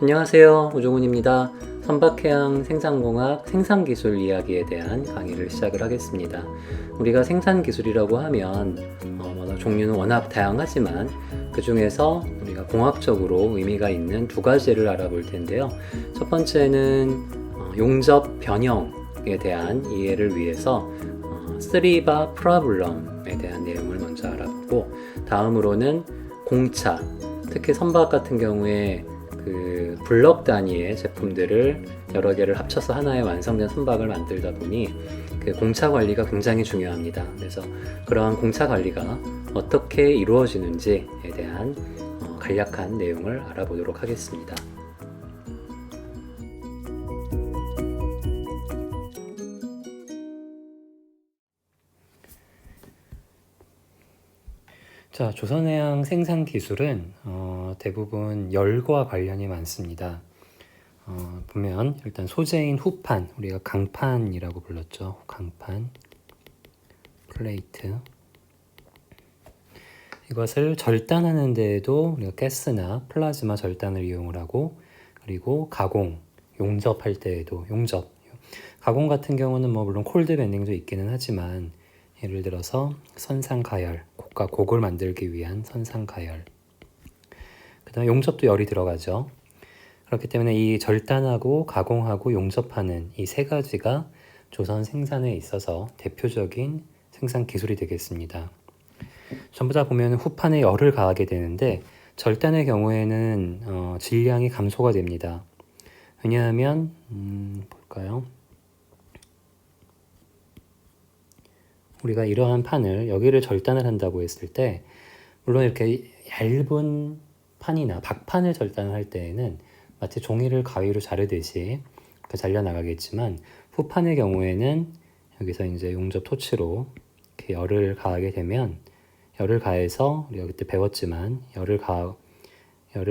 안녕하세요. 우종훈입니다. 선박해양 생산공학 생산기술 이야기에 대한 강의를 시작을 하겠습니다. 우리가 생산기술이라고 하면 종류는 워낙 다양하지만 그 중에서 우리가 공학적으로 의미가 있는 두 가지를 알아볼 텐데요. 첫 번째는 용접 변형에 대한 이해를 위해서 쓰리바 프라블럼에 대한 내용을 먼저 알아보고, 다음으로는 공차, 특히 선박 같은 경우에 그 블럭 단위의 제품들을 여러 개를 합쳐서 하나의 완성된 선박을 만들다 보니 그 공차 관리가 굉장히 중요합니다. 그래서 그러한 공차 관리가 어떻게 이루어지는지에 대한 간략한 내용을 알아보도록 하겠습니다. 자, 조선해양 생산 기술은 대부분 열과 관련이 많습니다. 보면 일단 소재인 후판, 우리가 강판이라고 불렀죠. 강판, 플레이트. 이것을 절단하는 데에도 우리가 가스나 플라즈마 절단을 이용을 하고, 그리고 가공, 용접할 때에도 용접. 가공 같은 경우는 물론 콜드 밴딩도 있기는 하지만, 예를 들어서 선상가열, 곡과 곡을 만들기 위한 선상가열. 그 다음에 용접도 열이 들어가죠. 그렇기 때문에 이 절단하고 가공하고 용접하는 이 세 가지가 조선 생산에 있어서 대표적인 생산 기술이 되겠습니다. 전부 다 보면 후판에 열을 가하게 되는데, 절단의 경우에는 질량이 감소가 됩니다. 왜냐하면 볼까요? 우리가 이러한 판을 여기를 절단을 한다고 했을 때, 물론 이렇게 얇은 판이나 박판을 절단을 할 때에는 마치 종이를 가위로 자르듯이 잘려나가겠지만, 후판의 경우에는 여기서 이제 용접 토치로 이렇게 열을 가하게 되면, 열을 가해서 우리가 그때 배웠지만 열을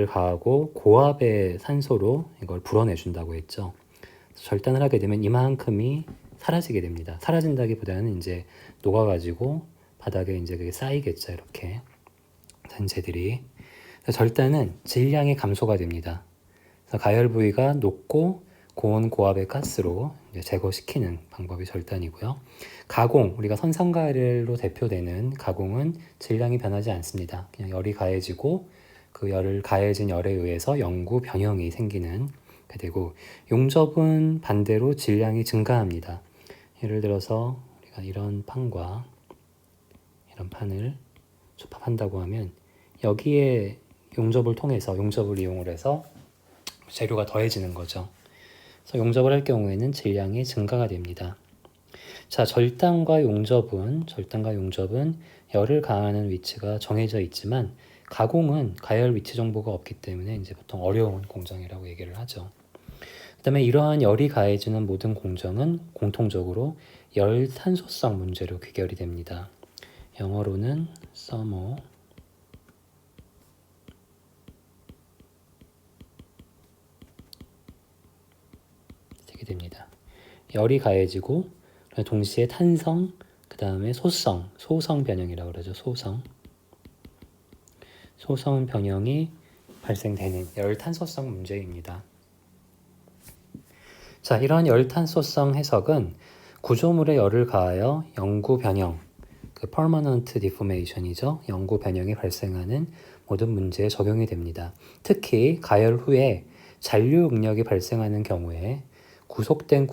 가하고 고압의 산소로 이걸 불어내준다고 했죠. 절단을 하게 되면 이만큼이 사라지게 됩니다. 사라진다기보다는 이제 녹아가지고 바닥에 이제 그게 쌓이겠죠. 이렇게 잔재들이. 절단은 질량이 감소가 됩니다. 그래서 가열 부위가 높고 고온 고압의 가스로 이제 제거시키는 방법이 절단이고요. 가공, 우리가 선상가열로 대표되는 가공은 질량이 변하지 않습니다. 그냥 열이 가해지고 그 열을 가해진 열에 의해서 영구 변형이 생기는 게 되고, 용접은 반대로 질량이 증가합니다. 예를 들어서 우리가 이런 판과 이런 판을 조합한다고 하면 여기에 용접을 이용을 해서 재료가 더해지는 거죠. 그래서 용접을 할 경우에는 질량이 증가가 됩니다. 자, 절단과 용접은 열을 가하는 위치가 정해져 있지만, 가공은 가열 위치 정보가 없기 때문에 이제 보통 어려운 공정이라고 얘기를 하죠. 그 다음에 이러한 열이 가해지는 모든 공정은 공통적으로 열탄소성 문제로 귀결이 됩니다. 영어로는 서모, 되게 됩니다. 열이 가해지고 동시에 탄성, 그 다음에 소성 변형이라고 그러죠. 소성 변형이 발생되는 열탄소성 문제입니다. 자, 이러한 열탄소성 해석은 구조물에 열을 가하여 영구 변형, permanent deformation이죠. 영구 변형이 발생하는 모든 문제에 적용이 됩니다. 특히 가열 후에 잔류 응력이 발생하는 경우에는 구속된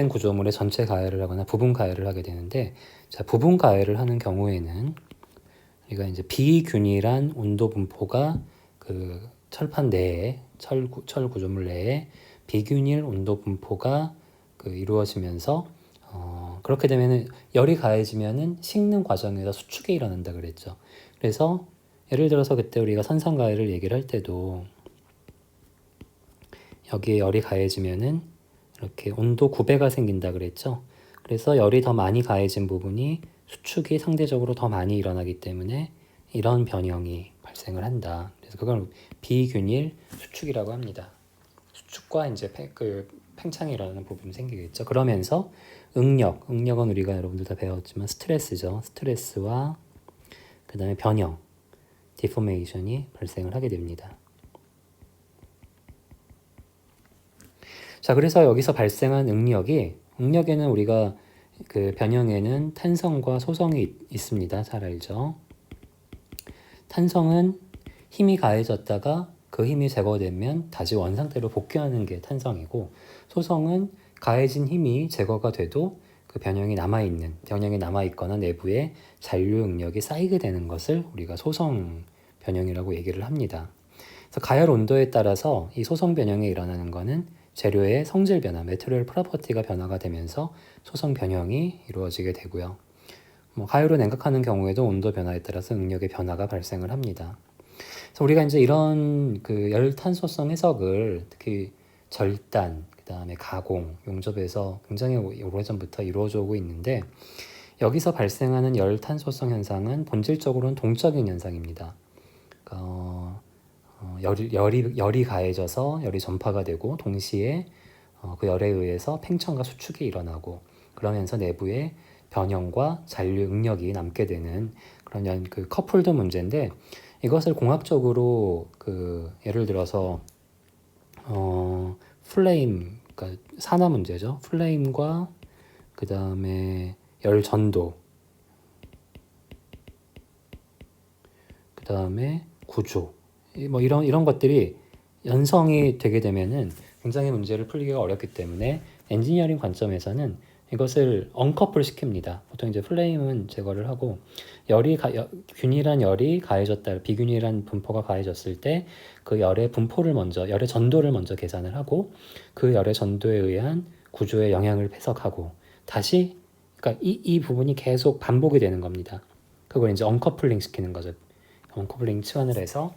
구조물의 전체 가열을 하거나 부분 가열을 하게 되는데, 자, 부분 가열을 하는 경우에는 우리가 이제 비균일한 온도 분포가 그 철판 내에, 철 구조물 내에 비균일 온도 분포가 이루어지면서 그렇게 되면은 열이 가해지면은 식는 과정에서 수축이 일어난다 그랬죠. 그래서 예를 들어서 그때 우리가 선상가열을 얘기를 할 때도 여기에 열이 가해지면은 이렇게 온도 구배가 생긴다 그랬죠. 그래서 열이 더 많이 가해진 부분이 수축이 상대적으로 더 많이 일어나기 때문에 이런 변형이 발생을 한다. 그래서 그걸 비균일 수축이라고 합니다. 수축과 이제 팽창이 일어나는 부분이 생기겠죠. 그러면서 응력은 우리가 여러분들 다 배웠지만 스트레스죠. 스트레스와 그 다음에 변형, 디포메이션이 발생을 하게 됩니다. 자, 그래서 여기서 발생한 응력에는 우리가 그 변형에는 탄성과 소성이 있습니다. 잘 알죠? 탄성은 힘이 가해졌다가 그 힘이 제거되면 다시 원상태로 복귀하는 게 탄성이고, 소성은 가해진 힘이 제거가 돼도 그 변형이 남아있거나 내부에 잔류 응력이 쌓이게 되는 것을 우리가 소성 변형이라고 얘기를 합니다. 그래서 가열 온도에 따라서 이 소성 변형이 일어나는 것은 재료의 성질 변화, 메테리얼 프로퍼티가 변화가 되면서 소성 변형이 이루어지게 되고요. 가열로 냉각하는 경우에도 온도 변화에 따라서 응력의 변화가 발생을 합니다. 그래서 우리가 이제 이런 그 열탄소성 해석을 특히 절단, 그 다음에 가공, 용접에서 굉장히 오래전부터 이루어져 오고 있는데, 여기서 발생하는 열탄소성 현상은 본질적으로는 동적인 현상입니다. 열이 가해져서 열이 전파가 되고 동시에 그 열에 의해서 팽창과 수축이 일어나고, 그러면서 내부에 변형과 잔류 응력이 남게 되는 그런 그 커플드 문제인데, 이것을 공학적으로 그 예를 들어서 플레임, 그러니까 산화 문제죠. 플레임과 그 다음에 열 전도, 그 다음에 구조, 뭐 이런 것들이 연성이 되게 되면은 굉장히 문제를 풀기가 어렵기 때문에 엔지니어링 관점에서는 이것을 언커플 시킵니다. 보통 이제 플레임은 제거를 하고, 균일한 열이 가해졌다, 비균일한 분포가 가해졌을 때 그 열의 열의 전도를 먼저 계산을 하고, 그 열의 전도에 의한 구조의 영향을 해석하고, 다시, 그러니까 이 부분이 계속 반복이 되는 겁니다. 그걸 이제 언커플링 시키는 거죠. 언커플링 치환을 해서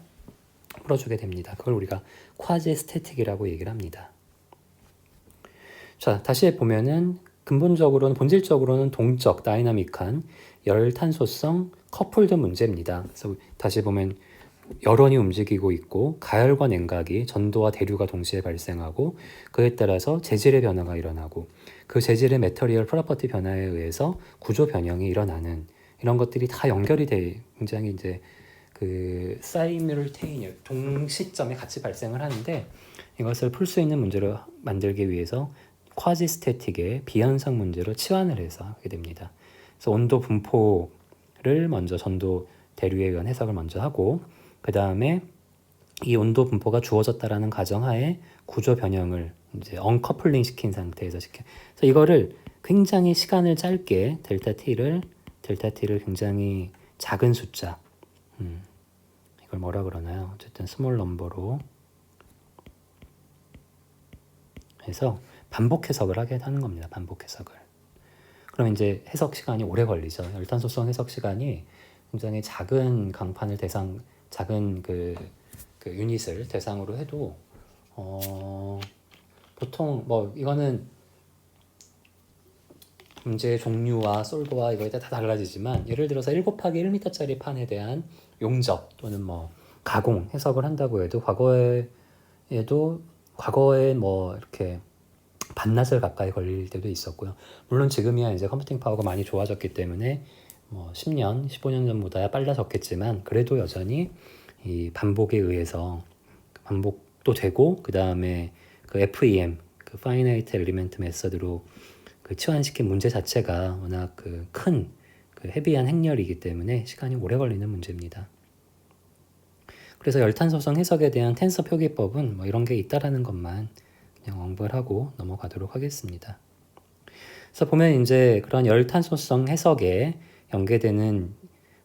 풀어주게 됩니다. 그걸 우리가 쿼지 스태틱이라고 얘기를 합니다. 자, 다시 보면은 본질적으로는 동적, 다이나믹한 열탄소성 커플드 문제입니다. 그래서 다시 보면 열원이 움직이고 있고, 가열과 냉각이 전도와 대류가 동시에 발생하고, 그에 따라서 재질의 변화가 일어나고, 그 재질의 메터리얼 프로퍼티 변화에 의해서 구조 변형이 일어나는 이런 것들이 다 연결이 돼 굉장히 이제 그 사이뮬테이니어 동시점에 같이 발생을 하는데, 이것을 풀 수 있는 문제로 만들기 위해서 쿼지 스태틱의 비현상 문제로 치환을 해서 하게 됩니다. 그래서 온도 분포를 먼저 전도 대류에 의한 해석을 먼저 하고, 그 다음에 이 온도 분포가 주어졌다라는 가정하에 구조 변형을 이제 언커플링 시킨 상태에서 그래서 이거를 굉장히 시간을 짧게 델타 t를 굉장히 작은 숫자, 이걸 뭐라 그러나요? 어쨌든 스몰 넘버로 해서 반복 해석을 하게 하는 겁니다. 반복 해석을. 그럼 이제 해석 시간이 오래 걸리죠. 열탄소성 해석 시간이 굉장히 작은 강판을 작은 그 유닛을 대상으로 해도 보통 뭐 이거는 문제의 종류와 솔브와 이거에 따라 다 달라지지만, 예를 들어서 1 곱하기 1m짜리 판에 대한 용접 또는 뭐 가공 해석을 한다고 해도 과거에 뭐 이렇게 반나절 가까이 걸릴 때도 있었고요. 물론 지금이야 이제 컴퓨팅 파워가 많이 좋아졌기 때문에 뭐 10년, 15년 전보다야 빨라졌겠지만, 그래도 여전히 이 반복에 의해서 반복도 되고, 그 다음에 그 FEM, 그 Finite Element Method로 그 치환시킨 문제 자체가 워낙 큰 헤비한 행렬이기 때문에 시간이 오래 걸리는 문제입니다. 그래서 열탄소성 해석에 대한 텐서 표기법은 뭐 이런 게 있다라는 것만 그냥 언급을 하고 넘어가도록 하겠습니다. 그래서 보면 이제 그런 열탄소성 해석에 연계되는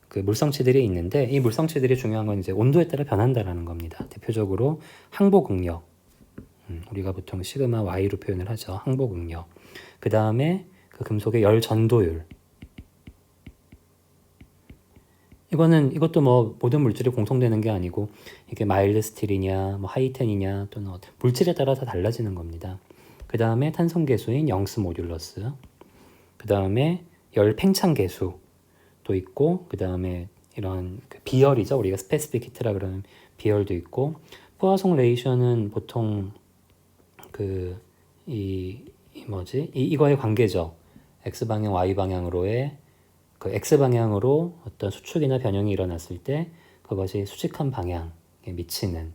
그 물성치들이 있는데, 이 물성치들이 중요한 건 이제 온도에 따라 변한다라는 겁니다. 대표적으로 항복 응력, 우리가 보통 시그마 Y로 표현을 하죠. 항복 응력. 그 다음에 그 금속의 열 전도율. 이것도 뭐 모든 물질이 공통되는 게 아니고, 이게 마일드 스틸이냐, 뭐 하이텐이냐, 또는 물질에 따라 다 달라지는 겁니다. 그 다음에 탄성 계수인 영스 모듈러스. 그 다음에 열 팽창 계수도 있고, 그 다음에 이런 비열이죠. 우리가 스페시픽 히트라 그러는 비열도 있고, 포화송 레이션은 보통 이거의 관계죠. X방향, Y방향으로의 X방향으로 어떤 수축이나 변형이 일어났을 때 그것이 수직한 방향에 미치는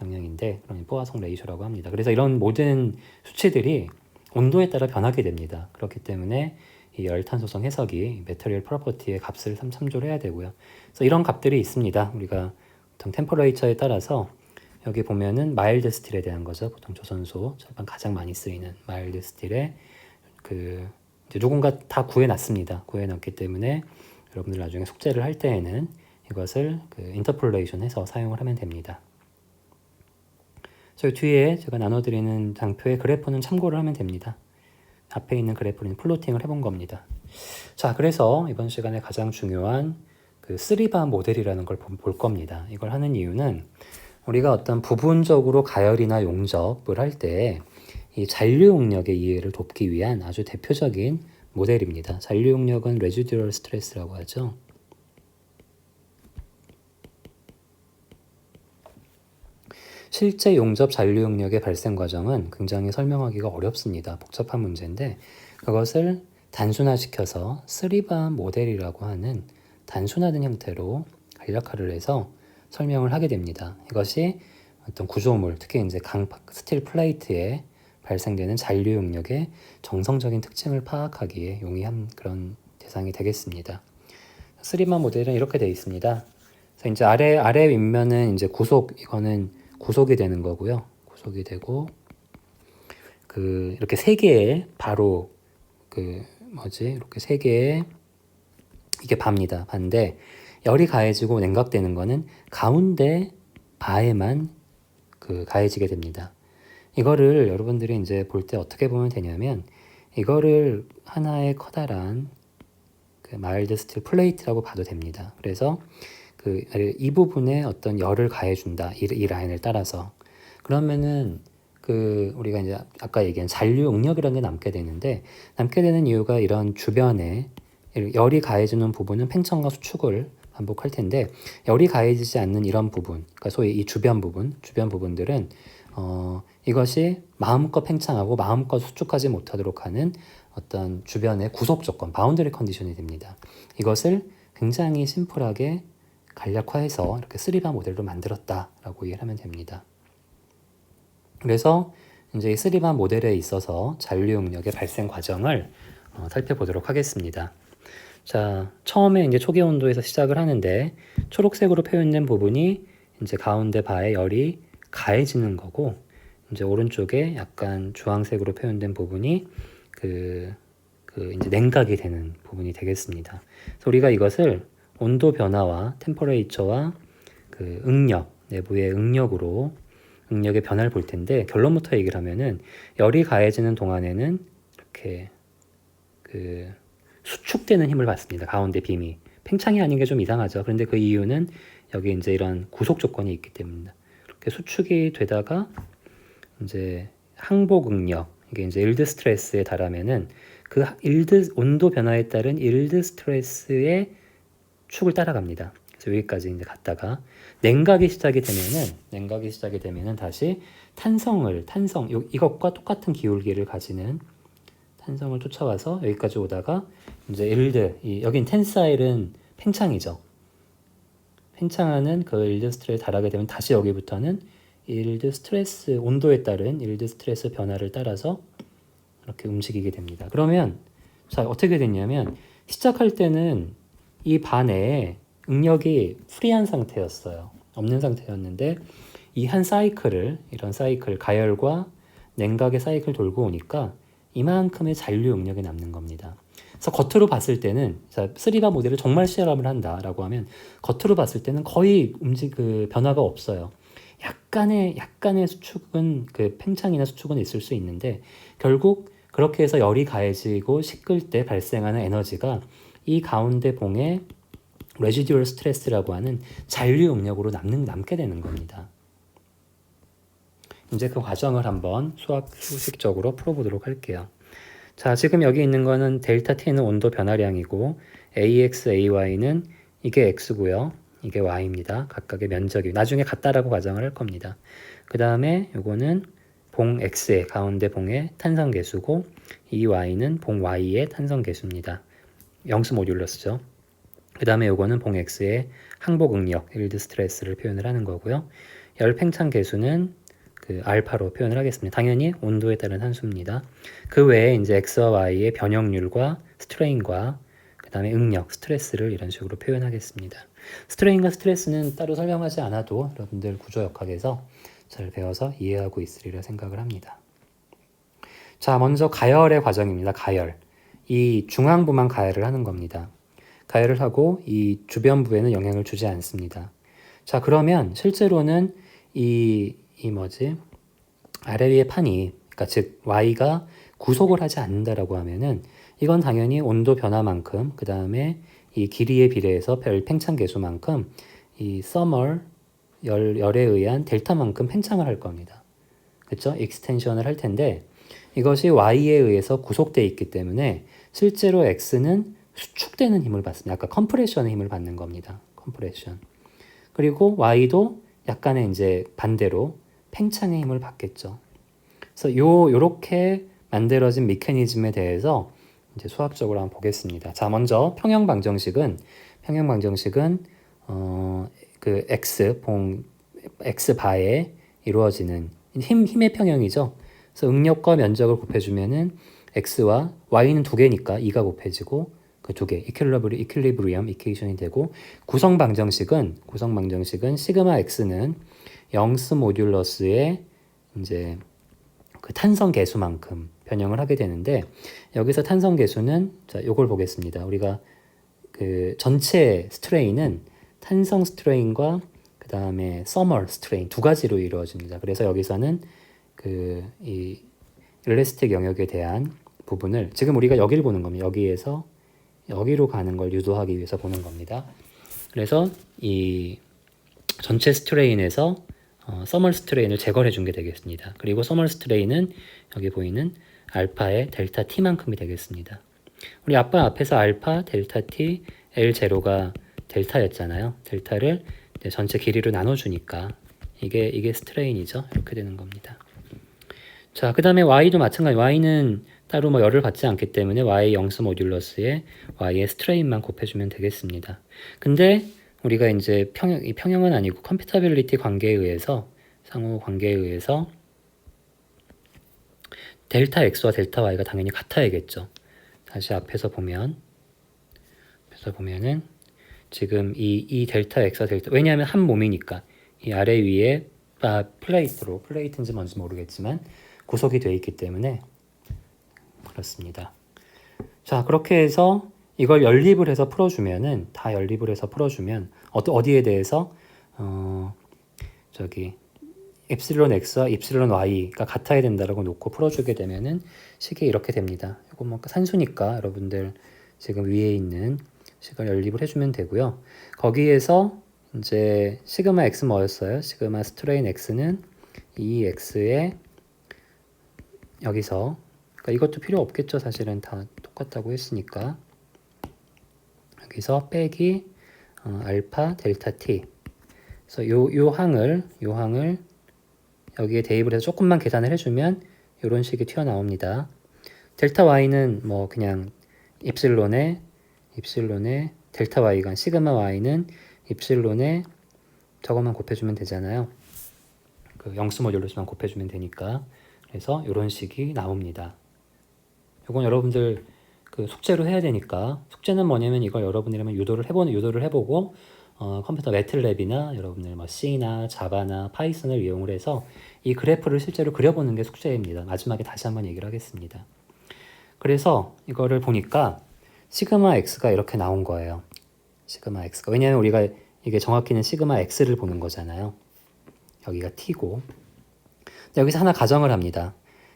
영역인데 그런 포화성 레이쇼라고 합니다. 그래서 이런 모든 수치들이 온도에 따라 변하게 됩니다. 그렇기 때문에 이 열탄소성 해석이 메터리얼 프로퍼티의 값을 참조를 해야 되고요. 그래서 이런 값들이 있습니다. 우리가 보통 템퍼레이처에 따라서 여기 보면은 마일드 스틸에 대한 거죠. 보통 조선소 철판 가장 많이 쓰이는 마일드 스틸에 이제 누군가 다 구해놨습니다. 구해놨기 때문에 여러분들 나중에 숙제를 할 때에는 이것을 인터폴레이션 해서 사용을 하면 됩니다. 저희 뒤에 제가 나눠드리는 장표의 그래프는 참고를 하면 됩니다. 앞에 있는 그래프는 플로팅을 해본 겁니다. 자, 그래서 이번 시간에 가장 중요한 3바 모델이라는 걸 볼 겁니다. 이걸 하는 이유는 우리가 어떤 부분적으로 가열이나 용접을 할 때 이 잔류용력의 이해를 돕기 위한 아주 대표적인 모델입니다. 잔류용력은 레지듀얼 스트레스라고 하죠. 실제 용접 잔류용력의 발생 과정은 굉장히 설명하기가 어렵습니다. 복잡한 문제인데 그것을 단순화시켜서 3바 모델이라고 하는 단순화된 형태로 간략화를 해서 설명을 하게 됩니다. 이것이 어떤 구조물, 특히 이제 스틸 플레이트에 발생되는 잔류 용력의 정성적인 특징을 파악하기에 용이한 그런 대상이 되겠습니다. 3바 모델은 이렇게 되어 있습니다. 그래서 이제 아래 윗면은 이제 이거는 구속이 되는 거고요. 구속이 되고 이렇게 세 개의 바로 이렇게 세 개의 이게 바입니다. 바인데 열이 가해지고 냉각되는 거는 가운데 바에만 가해지게 됩니다. 이거를 여러분들이 이제 볼 때 어떻게 보면 되냐면 이거를 하나의 커다란 마일드 스틸 플레이트라고 봐도 됩니다. 그래서 이 부분에 어떤 열을 가해준다. 이 라인을 따라서. 그러면은 우리가 이제 아까 얘기한 잔류 응력이라는 게 남게 되는데 남게 되는 이유가 이런 주변에 열이 가해지는 부분은 팽창과 수축을 반복할 텐데 열이 가해지지 않는 이런 부분, 그러니까 소위 이 주변 부분들은 이것이 마음껏 팽창하고 마음껏 수축하지 못하도록 하는 어떤 주변의 구속 조건, 바운더리 컨디션이 됩니다. 이것을 굉장히 심플하게 간략화해서 이렇게 3바 모델로 만들었다라고 이해를 하면 됩니다. 그래서 이제 이 3바 모델에 있어서 잔류 용력의 발생 과정을 살펴보도록 하겠습니다. 자, 처음에 이제 초기 온도에서 시작을 하는데 초록색으로 표현된 부분이 이제 가운데 바에 열이 가해지는 거고 이제 오른쪽에 약간 주황색으로 표현된 부분이 이제 냉각이 되는 부분이 되겠습니다. 그래서 우리가 이것을 온도 변화와 템퍼레이처와 응력, 내부의 응력의 변화를 볼 텐데 결론부터 얘기를 하면은 열이 가해지는 동안에는 이렇게 수축되는 힘을 받습니다. 가운데 빔이. 팽창이 아닌 게 좀 이상하죠. 그런데 그 이유는 여기 이제 이런 구속 조건이 있기 때문입니다. 이렇게 수축이 되다가 이제 항복 응력, 이게 이제 일드 스트레스에 달하면은 온도 변화에 따른 일드 스트레스의 축을 따라갑니다. 그래서 여기까지 이제 갔다가 냉각이 시작이 되면은 다시 이것과 똑같은 기울기를 가지는 탄성을 쫓아와서 여기까지 오다가 이제 여긴 텐사일은 팽창이죠. 팽창하는 일드 스트레스에 달하게 되면 다시 여기부터는 일드 스트레스 온도에 따른 일드 스트레스 변화를 따라서 이렇게 움직이게 됩니다. 그러면 자 어떻게 됐냐면 시작할 때는 이 반에 응력이 프리한 상태였어요. 없는 상태였는데 이 한 이런 사이클 가열과 냉각의 사이클 돌고 오니까 이만큼의 잔류 응력이 남는 겁니다. 그래서 겉으로 봤을 때는 3바 모델을 정말 실험을 한다라고 하면 겉으로 봤을 때는 거의 변화가 없어요. 약간의 수축은 팽창이나 수축은 있을 수 있는데 결국 그렇게 해서 열이 가해지고 식을 때 발생하는 에너지가 이 가운데 봉의 레지듀얼 스트레스라고 하는 잔류 응력으로 남게 되는 겁니다. 이제 그 과정을 한번 수식적으로 풀어보도록 할게요. 자, 지금 여기 있는 거는 델타 T는 온도 변화량이고 AX, AY는 이게 X고요. 이게 Y입니다. 각각의 면적이 나중에 같다라고 가정을 할 겁니다. 그 다음에 요거는 봉 X의 가운데 봉의 탄성 계수고 이 Y는 봉 Y의 탄성 계수입니다. 영수 모듈러스죠. 그 다음에 요거는 봉 X의 항복 응력, 일드 스트레스를 표현을 하는 거고요. 열 팽창 계수는 그 알파로 표현을 하겠습니다. 당연히 온도에 따른 함수입니다. 그 외에 이제 x와 y의 변형률과 스트레인과 그 다음에 응력, 스트레스를 이런 식으로 표현하겠습니다. 스트레인과 스트레스는 따로 설명하지 않아도 여러분들 구조역학에서 잘 배워서 이해하고 있으리라 생각을 합니다. 자, 먼저 가열의 과정입니다. 가열. 이 중앙부만 가열을 하는 겁니다. 가열을 하고 이 주변부에는 영향을 주지 않습니다. 자, 그러면 실제로는 아래 위의 판이, 그러니까 즉 y가 구속을 하지 않는다라고 하면은 이건 당연히 온도 변화만큼, 그 다음에 이 길이에 비례해서 별 팽창 계수만큼 이 서멀 열에 의한 델타만큼 팽창을 할 겁니다. 그렇죠? 익스텐션을 할 텐데 이것이 y에 의해서 구속되어 있기 때문에 실제로 x는 수축되는 힘을 받습니다. 아까 컴프레션의 힘을 받는 겁니다. 컴프레션. 그리고 y도 약간의 이제 반대로 팽창의 힘을 받겠죠. 그래서 요렇게 만들어진 메커니즘에 대해서 이제 수학적으로 한번 보겠습니다. 자, 먼저 평형 방정식은 그 x 바에 이루어지는 힘의 평형이죠. 그래서 응력과 면적을 곱해주면은 x와 y는 두 개니까 2가 곱해지고 그 두 개 이퀄리브리엄 이퀘이션이 되고 구성 방정식은 시그마 x는 영스 모듈러스의 이제 그 탄성 계수만큼 변형을 하게 되는데 여기서 탄성 계수는 자, 요걸 보겠습니다. 우리가 그 전체 스트레인은 탄성 스트레인과 그 다음에 서멀 스트레인 두 가지로 이루어집니다. 그래서 여기서는 그 이 일레스틱 영역에 대한 부분을 지금 우리가 여기를 보는 겁니다. 여기에서 여기로 가는 걸 유도하기 위해서 보는 겁니다. 그래서 이 전체 스트레인에서 서멀 스트레인을 제거해 준 게 되겠습니다. 그리고 서멀 스트레인은 여기 보이는 알파의 델타 t만큼이 되겠습니다. 우리 아빠 앞에서 알파, 델타 t, L0가 델타였잖아요. 델타를 전체 길이로 나눠주니까 이게 스트레인이죠. 이렇게 되는 겁니다. 자, 그 다음에 y도 마찬가지. y는 따로 뭐 열을 받지 않기 때문에 y 영스 모듈러스에 y의 스트레인만 곱해주면 되겠습니다. 근데 우리가 이제 평형은 아니고 컴피터빌리티 관계에 의해서 상호 관계에 의해서 델타 x와 델타 y가 당연히 같아야겠죠. 다시 앞에서 보면은 지금 이 델타 x와 델타 왜냐하면 한 몸이니까 이 아래 위에 플레이트인지 뭔지 모르겠지만 구속이 되어 있기 때문에 그렇습니다. 자, 그렇게 해서 이걸 연립을 해서 풀어주면은 다 연립을 해서 풀어주면 어디에 대해서 엡실론 x와 엡실론 y가 같아야 된다라고 놓고 풀어주게 되면은 식이 이렇게 됩니다. 이거 뭐 산수니까 여러분들 지금 위에 있는 식을 연립을 해주면 되고요. 거기에서 이제 시그마 x 뭐였어요? 시그마 스트레인 x는 2x에 여기서 그러니까 이것도 필요 없겠죠. 사실은 다 똑같다고 했으니까 여기서 빼기 알파 델타 t. 그래서 요 항을 여기에 대입을 해서 조금만 계산을 해주면 이런 식이 튀어나옵니다. 델타 y는 뭐 그냥 입실론에 델타 y가 시그마 y는 입실론에 저것만 곱해주면 되잖아요. 그 영수 모듈러스만 곱해주면 되니까. 그래서 이런 식이 나옵니다. 이건 여러분들 그 숙제로 해야 되니까 숙제는 뭐냐면 이걸 여러분이라면 유도를 해보고 컴퓨터 매틀랩이나 여러분들 뭐 C나 자바나 파이썬을 이용을 해서 이 그래프를 실제로 그려보는 게 숙제입니다. 마지막에 다시 한번 얘기를 하겠습니다. 그래서 이거를 보니까 시그마 x가 이렇게 나온 거예요. 시그마 x가 왜냐하면 우리가 이게 정확히는 시그마 x를 보는 거잖아요. 여기가 t고 여기서 하나 가정을 합니다.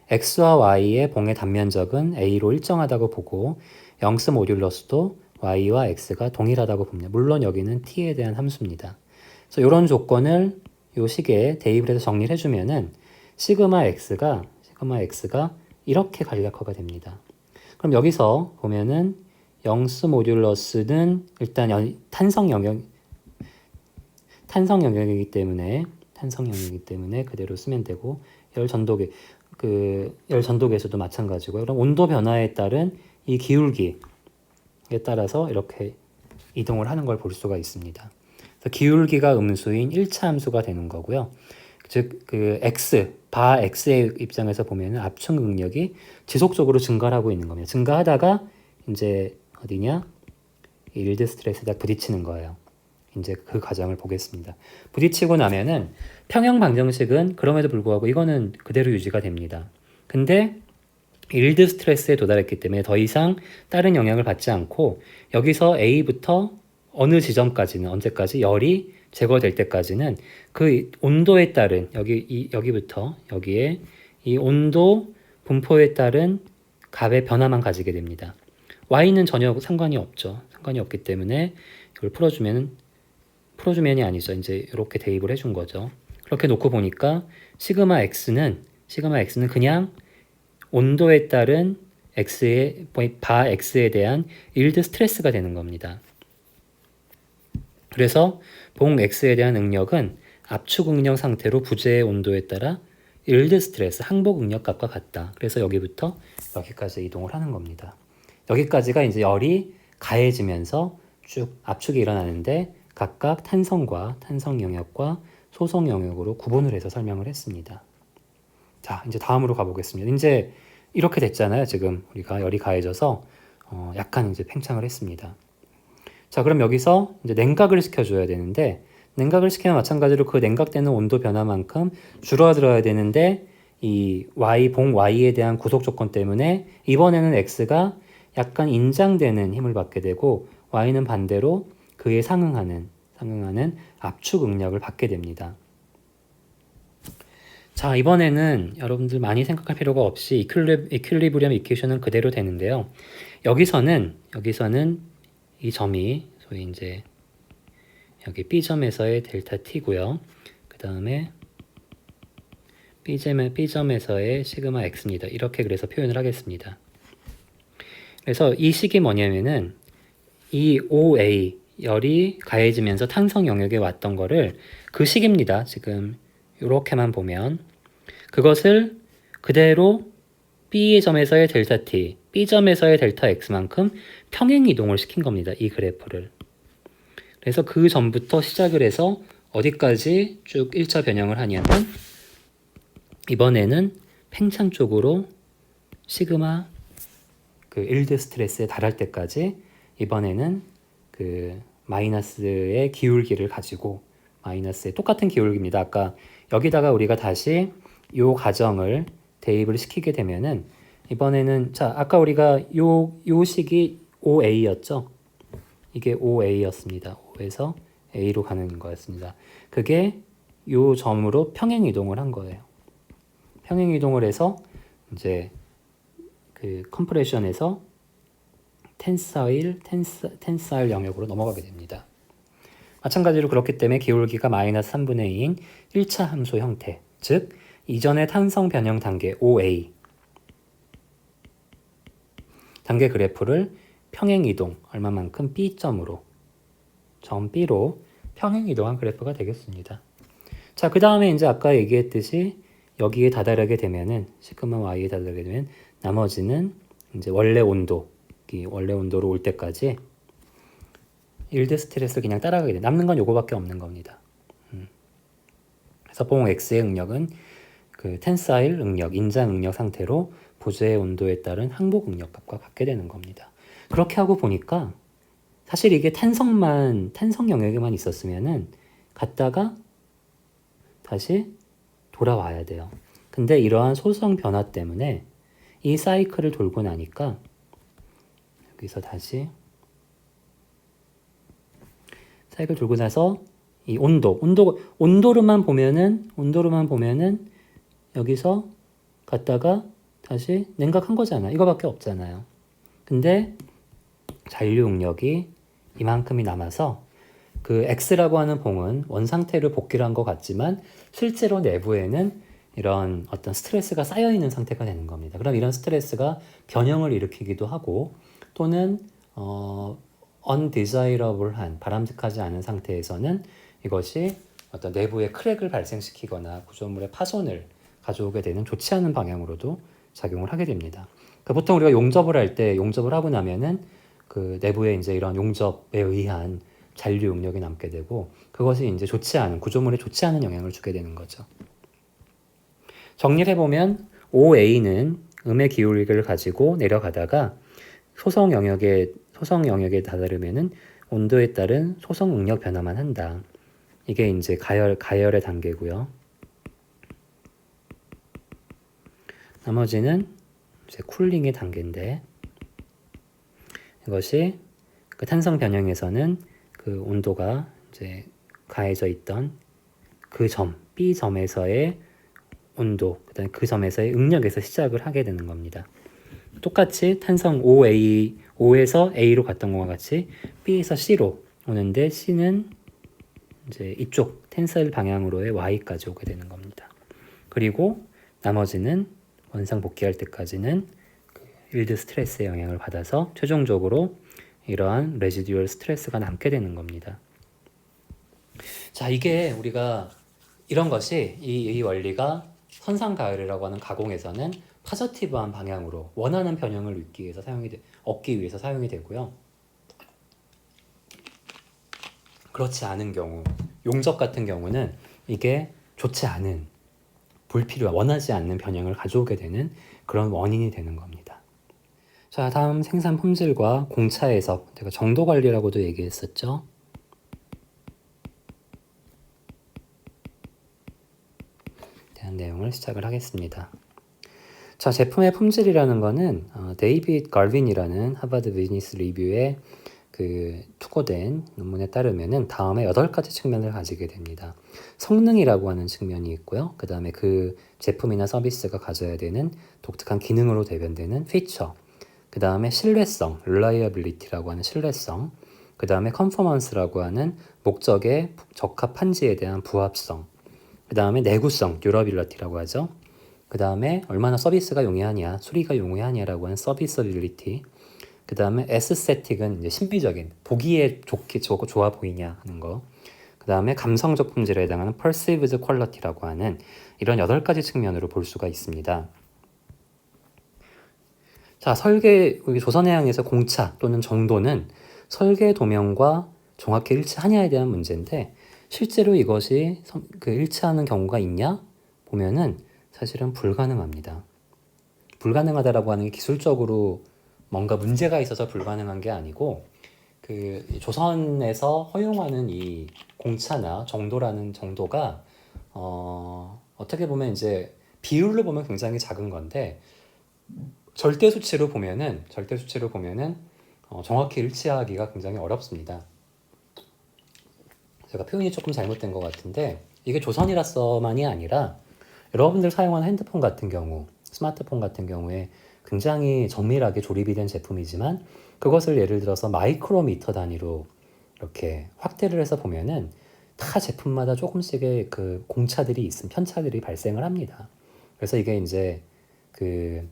x와 y의 봉의 단면적은 a로 일정하다고 보고 영스 모듈러스도 y와 x가 동일하다고 봅니다. 물론 여기는 t에 대한 함수입니다. 그래서 이런 조건을 이 식에 대입을 해서 정리를 해주면은 시그마 x가 이렇게 간략화가 됩니다. 그럼 여기서 보면은 영스 모듈러스는 일단 탄성 영역이기 때문에 그대로 쓰면 되고 열 전도계에서도 마찬가지고요. 그럼 온도 변화에 따른 이 기울기에 따라서 이렇게 이동을 하는 걸 볼 수가 있습니다. 그래서 기울기가 음수인 1차 함수가 되는 거고요. 즉 그 바 x의 입장에서 보면은 압축 능력이 지속적으로 증가를 하고 있는 겁니다. 증가하다가 이제 어디냐? 일드 스트레스에다 부딪히는 거예요. 이제 그 과정을 보겠습니다. 부딪히고 나면은 평형 방정식은 그럼에도 불구하고 이거는 그대로 유지가 됩니다. 근데 일드 스트레스에 도달했기 때문에 더 이상 다른 영향을 받지 않고 여기서 A부터 어느 지점까지는 언제까지 열이 제거될 때까지는 그 온도에 따른 여기부터 여기에 이 온도 분포에 따른 값의 변화만 가지게 됩니다. Y는 전혀 상관이 없죠. 상관이 없기 때문에 이걸 풀어주면이 아니죠. 이제 이렇게 대입을 해준 거죠. 그렇게 놓고 보니까 시그마 x는 그냥 온도에 따른 바 x에 대한 일드 스트레스가 되는 겁니다. 그래서 봉 x에 대한 응력은 압축 응력 상태로 부재의 온도에 따라 일드 스트레스, 항복 응력 값과 같다. 그래서 여기부터 여기까지 이동을 하는 겁니다. 여기까지가 이제 열이 가해지면서 쭉 압축이 일어나는데 각각 탄성과 탄성 영역과 소성 영역으로 구분을 해서 설명을 했습니다. 자, 이제 다음으로 가보겠습니다. 이제 이렇게 됐잖아요. 지금 우리가 열이 가해져서 약간 이제 팽창을 했습니다. 자, 그럼 여기서 이제 냉각을 시켜줘야 되는데 냉각을 시키면 마찬가지로 그 냉각되는 온도 변화만큼 줄어들어야 되는데 이 봉 Y에 대한 구속 조건 때문에 이번에는 X가 약간 인장되는 힘을 받게 되고 Y는 반대로 그에 상응하는 압축 응력을 받게 됩니다. 자, 이번에는 여러분들 많이 생각할 필요가 없이 이퀄리브리엄 이퀘이션은 그대로 되는데요. 여기서는 이 점이 소위 이제 여기 B점에서의 델타 T고요. 그 다음에 B점에서의 시그마 X입니다. 이렇게 그래서 표현을 하겠습니다. 그래서 이 식이 뭐냐면은 이 OA 열이 가해지면서 탄성 영역에 왔던 거를 그 식입니다. 지금 이렇게만 보면 그것을 그대로 B의 점에서의 델타 T, B점에서의 델타 X만큼 평행 이동을 시킨 겁니다. 이 그래프를. 그래서 그 전부터 시작을 해서 어디까지 쭉 1차 변형을 하냐면 이번에는 팽창 쪽으로 시그마 그 일드 스트레스에 달할 때까지 이번에는 그 마이너스의 기울기를 가지고 마이너스의 똑같은 기울기입니다. 아까 여기다가 우리가 다시 요 가정을 대입을 시키게 되면은 이번에는 자 아까 우리가 요 식이 OA였죠. 이게 OA였습니다. O에서 A로 가는 거였습니다. 그게 요 점으로 평행 이동을 한 거예요. 평행 이동을 해서 이제 그 컴프레션에서 텐사일 영역으로 넘어가게 됩니다. 마찬가지로 그렇기 때문에 기울기가 마이너스 3분의 2인 1차 함수 형태, 즉 이전의 탄성 변형 단계 OA 단계 그래프를 평행 이동 얼마만큼 B점으로 점 B로 평행 이동한 그래프가 되겠습니다. 자, 그 다음에 이제 아까 얘기했듯이 여기에 다다르게 되면은 시그마 Y에 다다르게 되면 나머지는 이제 원래 온도로 올 때까지 일드 스트레스를 그냥 따라가게 돼. 남는 건 요거밖에 없는 겁니다. 그래서 봉 X의 응력은 그 텐사일 응력, 인장 응력 상태로 부재의 온도에 따른 항복 응력 값과 같게 되는 겁니다. 그렇게 하고 보니까 사실 이게 탄성 영역에만 있었으면은 갔다가 다시 돌아와야 돼요. 근데 이러한 소수성 변화 때문에 이 사이클을 돌고 나니까 여기서 다시 사이클 돌고 나서 이 온도로만 보면은 여기서 갔다가 다시 냉각한 거잖아. 이거밖에 없잖아요. 근데 잔류 응력이 이만큼이 남아서 그 X라고 하는 봉은 원상태를 복귀를 한 것 같지만 실제로 내부에는 이런 어떤 스트레스가 쌓여 있는 상태가 되는 겁니다. 그럼 이런 스트레스가 변형을 일으키기도 하고 또는 undesirable한 바람직하지 않은 상태에서는 이것이 어떤 내부에 크랙을 발생시키거나 구조물의 파손을 가져오게 되는 좋지 않은 방향으로도 작용을 하게 됩니다. 그러니까 보통 우리가 용접을 하고 나면은 그 내부에 이제 이런 용접에 의한 잔류 응력이 남게 되고 그것이 이제 좋지 않은 구조물에 좋지 않은 영향을 주게 되는 거죠. 정리를 해보면 OA는 음의 기울기를 가지고 내려가다가 소성 영역에 다다르면은 온도에 따른 소성 응력 변화만 한다. 이게 이제 가열의 단계고요. 나머지는 이제 쿨링의 단계인데 이것이 그 탄성 변형에서는 그 온도가 이제 가해져 있던 그 점, B 점에서의 온도, 그다음에 그 점에서의 응력에서 시작을 하게 되는 겁니다. 똑같이 탄성 O에서 A로 갔던 것과 같이 B에서 C로 오는데 C는 이제 이쪽 텐사일 방향으로의 Y까지 오게 되는 겁니다. 그리고 나머지는 원상 복귀할 때까지는 일드 스트레스의 영향을 받아서 최종적으로 이러한 레지듀얼 스트레스가 남게 되는 겁니다. 자, 이게 우리가 이런 것이 이 원리가 선상가열이라고 하는 가공에서는 파저티브한 방향으로 원하는 변형을 얻기 위해서 사용이 되고요. 그렇지 않은 경우, 용접 같은 경우는 이게 좋지 않은 원하지 않는 변형을 가져오게 되는 그런 원인이 되는 겁니다. 자, 다음 생산 품질과 공차 해석, 제가 정도 관리라고도 얘기했었죠. 대한 내용을 시작을 하겠습니다. 자, 제품의 품질이라는 거는 데이빗 갈빈이라는 하버드 비즈니스 리뷰에 그 투고된 논문에 따르면은 다음에 8가지 측면을 가지게 됩니다. 성능이라고 하는 측면이 있고요. 그 다음에 그 제품이나 서비스가 가져야 되는 독특한 기능으로 대변되는 피처, 그 다음에 신뢰성, reliability라고 하는 신뢰성, 그 다음에 conformance라고 하는 목적에 적합한지에 대한 부합성, 그 다음에 내구성, durability라고 하죠. 그 다음에 얼마나 서비스가 용이하냐, 수리가 용이하냐라고 하는 서비스빌리티, 그 다음에 에스세틱은 이제 신비적인, 보기에 좋아 보이냐 하는 거, 그 다음에 감성적 품질에 해당하는 perceived quality라고 하는 이런 8가지 측면으로 볼 수가 있습니다. 자, 조선해양에서 공차 또는 정도는 설계 도면과 정확히 일치하냐에 대한 문제인데 실제로 이것이 일치하는 경우가 있냐 보면은 사실은 불가능합니다. 불가능하다라고 하는 게 기술적으로 뭔가 문제가 있어서 불가능한 게 아니고 그 조선에서 허용하는 이 공차나 정도라는 정도가 어떻게 보면 이제 비율로 보면 굉장히 작은 건데 절대 수치로 보면은 정확히 일치하기가 굉장히 어렵습니다. 제가 표현이 조금 잘못된 것 같은데 이게 조선이라서만이 아니라 여러분들 사용하는 핸드폰 같은 경우, 스마트폰 같은 경우에 굉장히 정밀하게 조립이 된 제품이지만 그것을 예를 들어서 마이크로미터 단위로 이렇게 확대를 해서 보면은 다 제품마다 조금씩의 그 편차들이 발생을 합니다. 그래서 이게 이제 그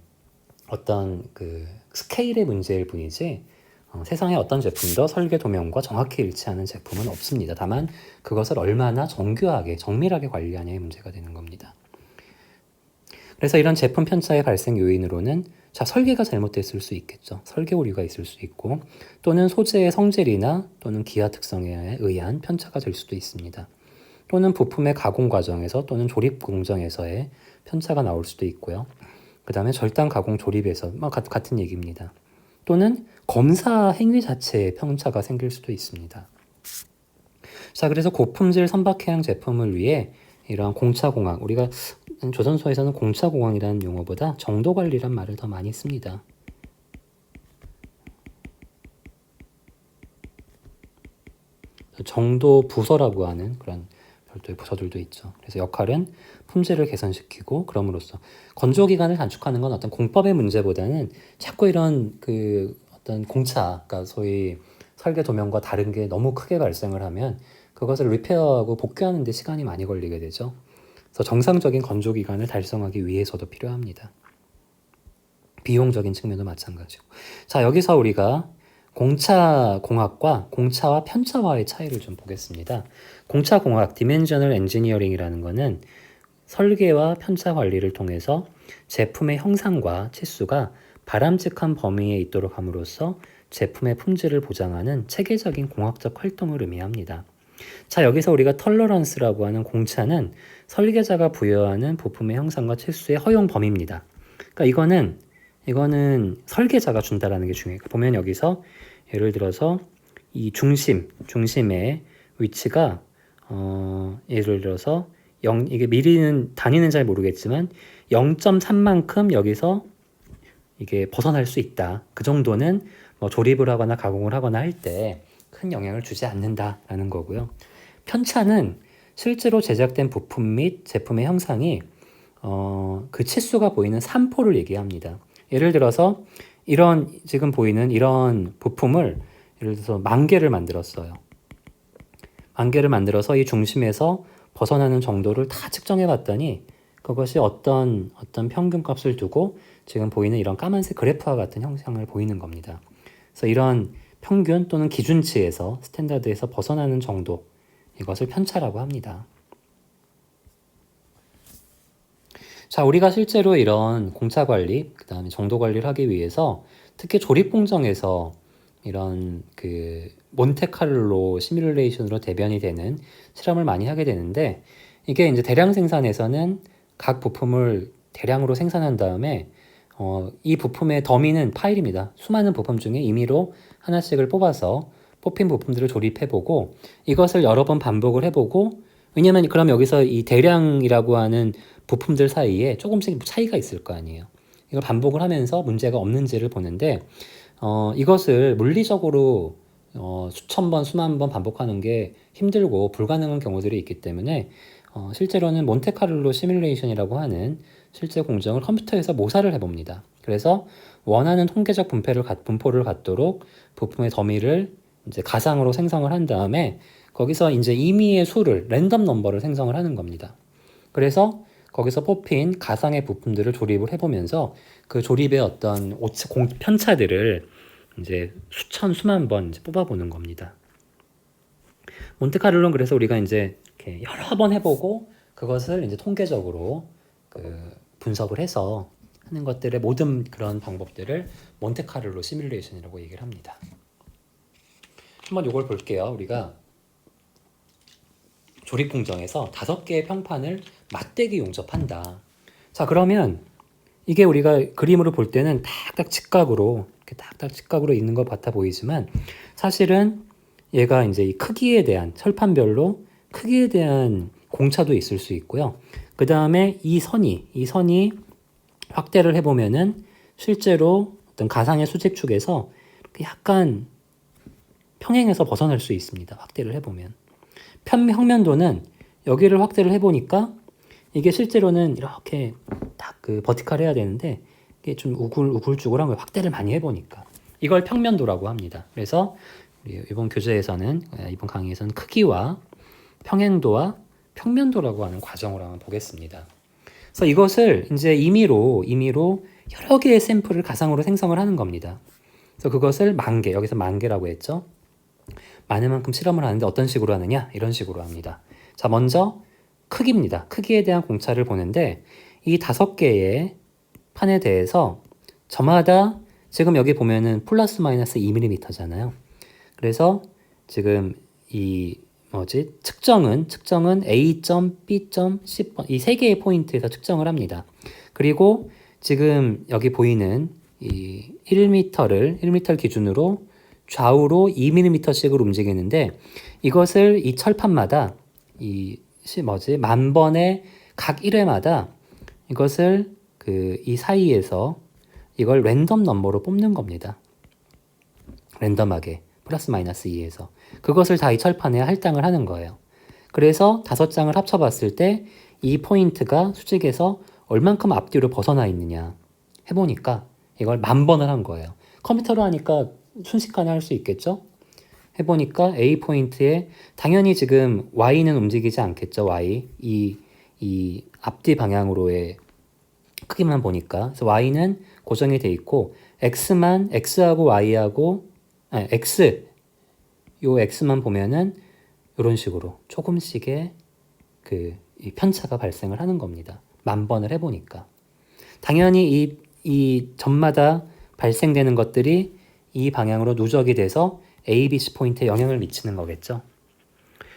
어떤 그 스케일의 문제일 뿐이지 세상의 어떤 제품도 설계 도면과 정확히 일치하는 제품은 없습니다. 다만 그것을 얼마나 정밀하게 관리하냐의 문제가 되는 겁니다. 그래서 이런 제품 편차의 발생 요인으로는 설계가 잘못됐을 수 있겠죠. 설계 오류가 있을 수 있고 또는 소재의 성질이나 또는 기하 특성에 의한 편차가 될 수도 있습니다. 또는 부품의 가공 과정에서 또는 조립 공정에서의 편차가 나올 수도 있고요. 그 다음에 절단 가공 조립에서 같은 얘기입니다. 또는 검사 행위 자체에 편차가 생길 수도 있습니다. 자, 그래서 고품질 선박해양 제품을 위해 이러한 공차공학, 우리가 조선소에서는 공차공학이라는 용어보다 정도관리란 말을 더 많이 씁니다. 정도 부서라고 하는 그런 별도의 부서들도 있죠. 그래서 역할은 품질을 개선시키고 그럼으로써 건조 기간을 단축하는 건 어떤 공법의 문제보다는 자꾸 이런 그 어떤 공차, 그러니까 소위 설계 도면과 다른 게 너무 크게 발생을 하면 그것을 리페어하고 복귀하는 데 시간이 많이 걸리게 되죠. 그래서 정상적인 건조 기간을 달성하기 위해서도 필요합니다. 비용적인 측면도 마찬가지고. 자, 여기서 우리가 공차공학과 공차와 편차와의 차이를 좀 보겠습니다. 공차공학, 디멘셔널 엔지니어링이라는 것은 설계와 편차 관리를 통해서 제품의 형상과 치수가 바람직한 범위에 있도록 함으로써 제품의 품질을 보장하는 체계적인 공학적 활동을 의미합니다. 자, 여기서 우리가 털러런스라고 하는 공차는 설계자가 부여하는 부품의 형상과 치수의 허용 범위입니다. 그러니까 이거는 설계자가 준다라는 게 중요해요. 보면 여기서 예를 들어서 이 중심의 위치가 예를 들어서 이게 미리는 단위는 잘 모르겠지만 0.3만큼 여기서 이게 벗어날 수 있다. 그 정도는 뭐 조립을 하거나 가공을 하거나 할 때 큰 영향을 주지 않는다라는 거고요. 편차는 실제로 제작된 부품 및 제품의 형상이 그 치수가 보이는 산포를 얘기합니다. 예를 들어서 지금 보이는 이런 부품을 예를 들어서 10,000개를 만들었어요. 10,000개를 만들어서 이 중심에서 벗어나는 정도를 다 측정해 봤더니 그것이 어떤 평균 값을 두고 지금 보이는 이런 까만색 그래프와 같은 형상을 보이는 겁니다. 그래서 이런 평균 또는 기준치에서 스탠다드에서 벗어나는 정도, 이것을 편차라고 합니다. 자, 우리가 실제로 이런 공차 관리, 그 다음에 정도 관리를 하기 위해서 특히 조립 공정에서 이런 몬테카를로 시뮬레이션으로 대변이 되는 실험을 많이 하게 되는데, 이게 이제 대량 생산에서는 각 부품을 대량으로 생산한 다음에 이 부품의 더미는 파일입니다. 수많은 부품 중에 임의로 하나씩을 뽑아서 뽑힌 부품들을 조립해보고 이것을 여러 번 반복을 해보고, 왜냐면 그럼 여기서 이 대량이라고 하는 부품들 사이에 조금씩 차이가 있을 거 아니에요. 이걸 반복을 하면서 문제가 없는지를 보는데 이것을 물리적으로 수천 번, 수만 번 반복하는 게 힘들고 불가능한 경우들이 있기 때문에 실제로는 몬테카를로 시뮬레이션이라고 하는 실제 공정을 컴퓨터에서 모사를 해봅니다. 그래서 원하는 통계적 분포를 갖도록 부품의 더미를 이제 가상으로 생성을 한 다음에 거기서 이제 임의의 수를 랜덤 넘버를 생성을 하는 겁니다. 그래서 거기서 뽑힌 가상의 부품들을 조립을 해보면서 그 조립의 어떤 편차들을 이제 수만 번 이제 뽑아보는 겁니다. 몬테카를로는 그래서 우리가 이제 이렇게 여러 번 해보고 그것을 이제 통계적으로 분석을 해서 하는 것들의 모든 그런 방법들을 몬테카를로 시뮬레이션이라고 얘기를 합니다. 한번 이걸 볼게요. 우리가 조립 공정에서 5개의 평판을 맞대기 용접한다. 자, 그러면 이게 우리가 그림으로 볼 때는 딱딱 직각으로 있는 것 같아 보이지만 사실은 얘가 이제 이 크기에 대한 철판별로 크기에 대한 공차도 있을 수 있고요. 그 다음에 이 선이 확대를 해보면은 실제로 어떤 가상의 수직축에서 약간 평행에서 벗어날 수 있습니다. 확대를 해보면. 평면도는 여기를 확대를 해보니까 이게 실제로는 이렇게 딱 버티컬 해야 되는데 이게 좀 우글쭈글한 걸 확대를 많이 해보니까 이걸 평면도라고 합니다. 그래서 이번 교재에서는, 이번 강의에서는 크기와 평행도와 평면도라고 하는 과정으로 한번 보겠습니다. 그래서 이것을 이제 임의로 여러 개의 샘플을 가상으로 생성을 하는 겁니다. 그래서 그것을 10,000개, 여기서 10,000개라고 했죠. 많은 만큼 실험을 하는데 어떤 식으로 하느냐? 이런 식으로 합니다. 자, 먼저 크기입니다. 크기에 대한 공차를 보는데 이 5개의 판에 대해서 저마다 지금 여기 보면은 플러스 마이너스 2mm잖아요. 그래서 지금 측정은 A.B.C.번 이 3개의 포인트에서 측정을 합니다. 그리고 지금 여기 보이는 이 1m 기준으로 좌우로 2mm씩을 움직이는데 이것을 이 철판마다 10,000번의 각 1회마다 이것을 이 사이에서 이걸 랜덤 넘버로 뽑는 겁니다. 랜덤하게 플러스 마이너스 2에서 그것을 다 이 철판에 할당을 하는 거예요. 그래서 5장을 합쳐봤을 때 이 포인트가 수직에서 얼만큼 앞뒤로 벗어나 있느냐 해보니까 이걸 10,000번을 한 거예요. 컴퓨터로 하니까 순식간에 할 수 있겠죠? 해보니까 A 포인트에 당연히 지금 Y는 움직이지 않겠죠. Y 이 앞뒤 방향으로의 크기만 보니까 그래서 Y는 고정이 돼 있고 X하고 Y하고 X만 보면은 이런 식으로 조금씩의 이 편차가 발생을 하는 겁니다. 10,000번을 해보니까 당연히 이 점마다 발생되는 것들이 이 방향으로 누적이 돼서 A, B, C 포인트에 영향을 미치는 거겠죠.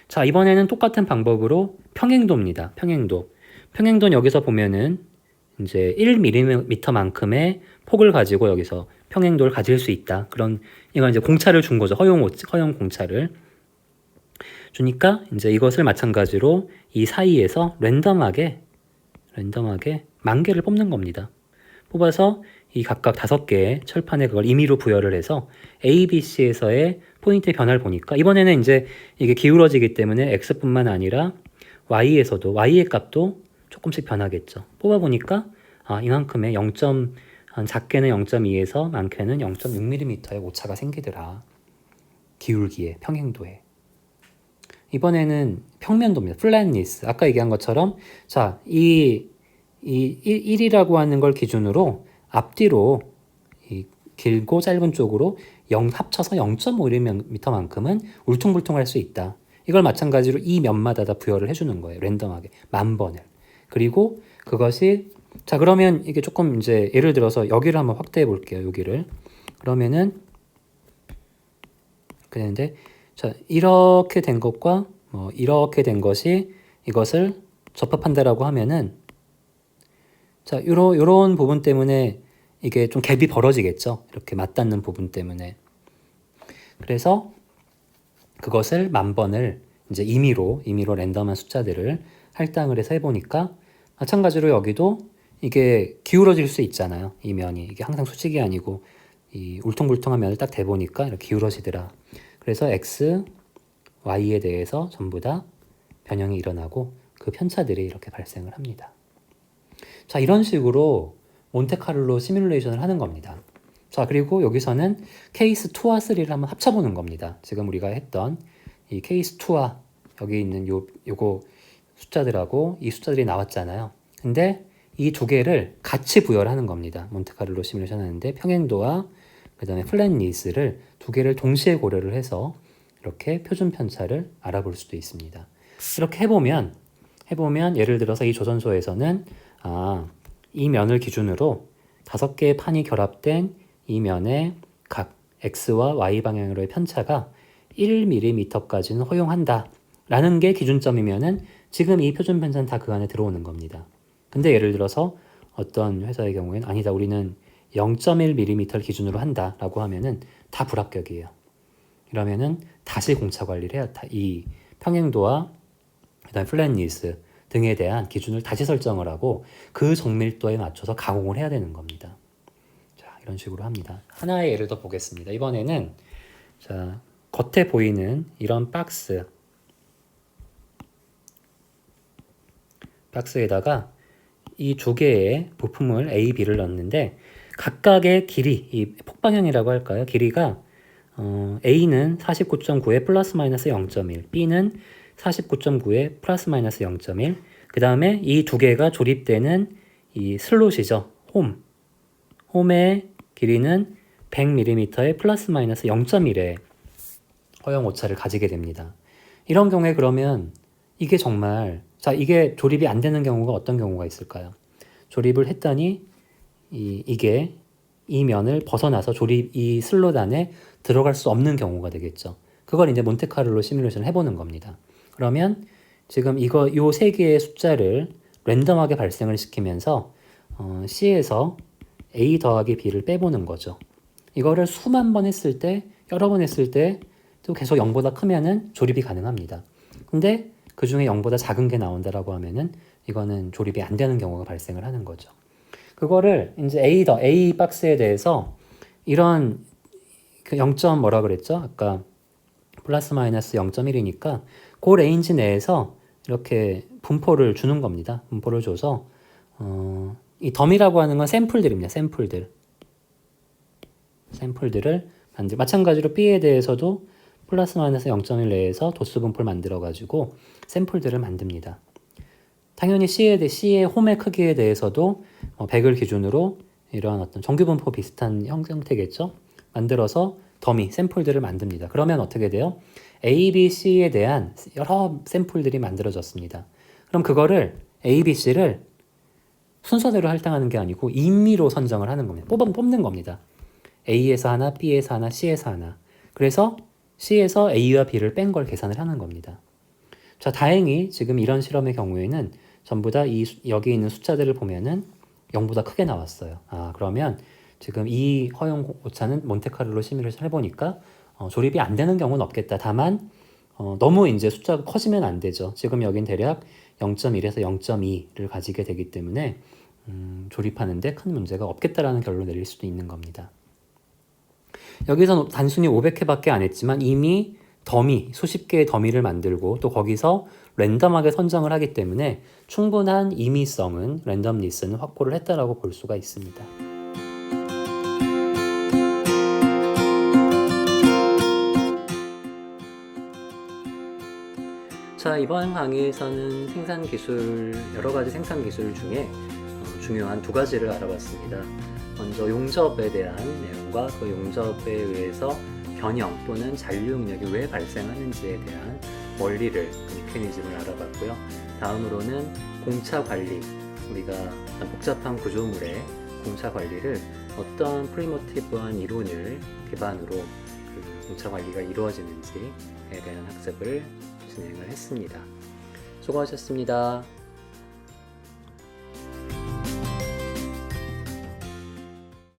자, 이번에는 똑같은 방법으로 평행도입니다. 평행도. 평행도는 여기서 보면은 이제 1mm만큼의 폭을 가지고 여기서 평행도를 가질 수 있다. 이건 이제 공차를 준 거죠. 허용 공차를 주니까 이제 이것을 마찬가지로 이 사이에서 랜덤하게 10,000개를 뽑는 겁니다. 뽑아서 이 각각 5개의 철판에 그걸 임의로 부여를 해서 A, B, C에서의 포인트의 변화를 보니까 이번에는 이제 이게 기울어지기 때문에 X뿐만 아니라 Y에서도 Y의 값도 조금씩 변하겠죠. 뽑아보니까 이만큼의 작게는 0.2에서 많게는 0.6mm의 오차가 생기더라. 기울기에, 평행도에. 이번에는 평면도입니다. 플랫니스. 아까 얘기한 것처럼 자, 이 1이라고 하는 걸 기준으로 앞뒤로 이 길고 짧은 쪽으로 합쳐서 0.5mm만큼은 울퉁불퉁할 수 있다. 이걸 마찬가지로 이 면마다 다 부여를 해주는 거예요. 랜덤하게 10,000번을. 그리고 그것이 자, 그러면 이게 조금 이제 예를 들어서 여기를 한번 확대해 볼게요. 여기를. 그러면은 그랬는데 자, 이렇게 된 것과 이렇게 된 것이 이것을 접합한다라고 하면은 자, 요런 부분 때문에 이게 좀 갭이 벌어지겠죠. 이렇게 맞닿는 부분 때문에. 그래서 그것을 10,000번을 이제 임의로 랜덤한 숫자들을 할당을 해서 해보니까 마찬가지로 여기도 이게 기울어질 수 있잖아요. 이 면이. 이게 항상 수직이 아니고 이 울퉁불퉁한 면을 딱 대보니까 이렇게 기울어지더라. 그래서 X, Y에 대해서 전부 다 변형이 일어나고 그 편차들이 이렇게 발생을 합니다. 자, 이런 식으로 몬테카를로 시뮬레이션을 하는 겁니다. 자, 그리고 여기서는 케이스 2와 3를 한번 합쳐보는 겁니다. 지금 우리가 했던 이 케이스 2와 여기 있는 요거 숫자들하고 이 숫자들이 나왔잖아요. 근데 이 두 개를 같이 부여를 하는 겁니다. 몬테카를로 시뮬레이션 하는데 평행도와 그 다음에 플랫니스를 두 개를 동시에 고려를 해서 이렇게 표준 편차를 알아볼 수도 있습니다. 이렇게 해보면 예를 들어서 이 조선소에서는 이 면을 기준으로 5개의 판이 결합된 이 면의 각 X와 Y 방향으로의 편차가 1mm까지는 허용한다 라는 게 기준점이면은 지금 이 표준 편차는 다 그 안에 들어오는 겁니다. 근데 예를 들어서 어떤 회사의 경우에는 아니다, 우리는 0.1mm를 기준으로 한다 라고 하면은 다 불합격이에요. 이러면은 다시 공차 관리를 해야 이 평행도와 그다음 플랫니스 등에 대한 기준을 다시 설정을 하고 그 정밀도에 맞춰서 가공을 해야 되는 겁니다. 자, 이런 식으로 합니다. 하나의 예를 더 보겠습니다. 이번에는 자, 겉에 보이는 이런 박스에다가 이 두 개의 부품을 A, B를 넣는데 각각의 길이, 이 폭방향이라고 할까요? 길이가 A는 49.9에 플러스 마이너스 0.1, B는 49.9에 플러스 마이너스 0.1, 그 다음에 이 두 개가 조립되는 이 슬롯이죠. 홈의 길이는 100mm에 플러스 마이너스 0.1의 허용 오차를 가지게 됩니다. 이런 경우에 그러면 이게 정말 이게 조립이 안 되는 경우가 어떤 경우가 있을까요? 조립을 했더니 이게 이 면을 벗어나서 이 슬롯 안에 들어갈 수 없는 경우가 되겠죠. 그걸 이제 몬테카를로 시뮬레이션을 해보는 겁니다. 그러면 지금 요 세 개의 숫자를 랜덤하게 발생을 시키면서 C에서 A 더하기 B를 빼보는 거죠. 이거를 수만 번 했을 때, 여러 번 했을 때 또 계속 0보다 크면은 조립이 가능합니다. 근데 그 중에 0보다 작은 게 나온다라고 하면은 이거는 조립이 안 되는 경우가 발생을 하는 거죠. 그거를 이제 A 박스에 대해서 이런 그 0. 뭐라 그랬죠? 아까 플러스 마이너스 0.1이니까 그 레인지 내에서 이렇게 분포를 주는 겁니다. 분포를 줘서 이 덤이라고 하는 건 샘플들입니다. 샘플들을 마찬가지로 B에 대해서도 플러스 마이너스 0.1 내에서 도수 분포를 만들어 가지고 샘플들을 만듭니다. 당연히 C의 홈의 크기에 대해서도 100을 기준으로 이러한 어떤 정규 분포 비슷한 형태겠죠. 만들어서 샘플들을 만듭니다. 그러면 어떻게 돼요? A, B, C에 대한 여러 샘플들이 만들어졌습니다. 그럼 그거를 A, B, C를 순서대로 할당하는 게 아니고 임의로 선정을 하는 겁니다. 뽑는 겁니다. A에서 하나, B에서 하나, C에서 하나. 그래서 C에서 A와 B를 뺀 걸 계산을 하는 겁니다. 자, 다행히 지금 이런 실험의 경우에는 전부 다 여기 있는 숫자들을 보면은 0보다 크게 나왔어요. 그러면 지금 이 허용 오차는 몬테카를로 심의를 해보니까 조립이 안 되는 경우는 없겠다. 다만 너무 이제 숫자가 커지면 안 되죠. 지금 여긴 대략 0.1에서 0.2를 가지게 되기 때문에 조립하는데 큰 문제가 없겠다라는 결론을 내릴 수도 있는 겁니다. 여기서 단순히 500회밖에 안 했지만 이미 더미, 수십 개의 더미를 만들고 또 거기서 랜덤하게 선정을 하기 때문에 충분한 임의성은 랜덤리스는 확보를 했다라고 볼 수가 있습니다. 자, 이번 강의에서는 여러 가지 생산 기술 중에 중요한 두 가지를 알아봤습니다. 먼저 용접에 대한 내용과 그 용접에 의해서 변형 또는 잔류 응력이 왜 발생하는지에 대한 원리를, 메커니즘을 알아봤고요. 다음으로는 공차 관리, 우리가 복잡한 구조물의 공차 관리를 어떤 프리모티브한 이론을 기반으로 그 공차 관리가 이루어지는지에 대한 학습을 진행을 했습니다. 수고하셨습니다.